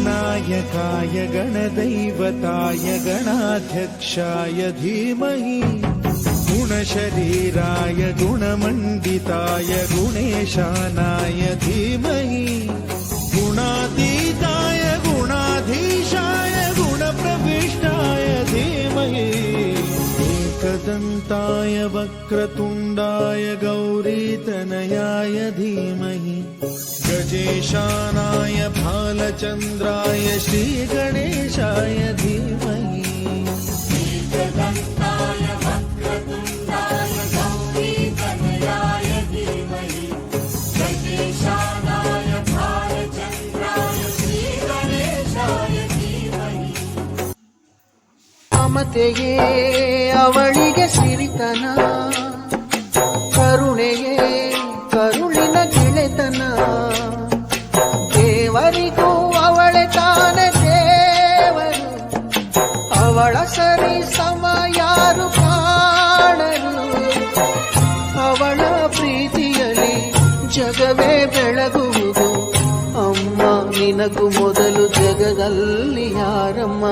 नायकाय गणदैवताय गणाध्यक्षाय धीमहि गुणशरीराय गुणमण्डिताय गुणेशानाय धीमहि गुणातीताय गुणाधीशाय गुणप्रविष्टाय धीमहि एकदन्ताय वक्रतुण्डाय गौरीतनयाय धीमहि गजेशानाय भालचन्द्राय श्रीगणेशाय धीमहि एकदन्ताय वक्रतुण्डाय गौरीतनयाय धीमहि गजेशानाय भालचन्द्राय श्रीगणेशाय धीमहि ಮಮತೆಯೇ ಅವಳಿಗೆ ಸಿರಿತನ ಕರುಣೆಯೇ ಕರುಳಿನ ಗೆಳೆತನ ದೇವರಿಗೂ ಅವಳೆ ತಾನೆ ದೇವರು ಅವಳ ಸರಿ ಸಮ ಯಾರು ಕಾಣರು ಅವಳ ಪ್ರೀತಿಯಲ್ಲಿ ಜಗವೇ ಬೆಳಗುವುದು ಅಮ್ಮ ನಿನಗೂ ಮೊದಲು ಜಗದಲ್ಲಿ ಯಾರಮ್ಮ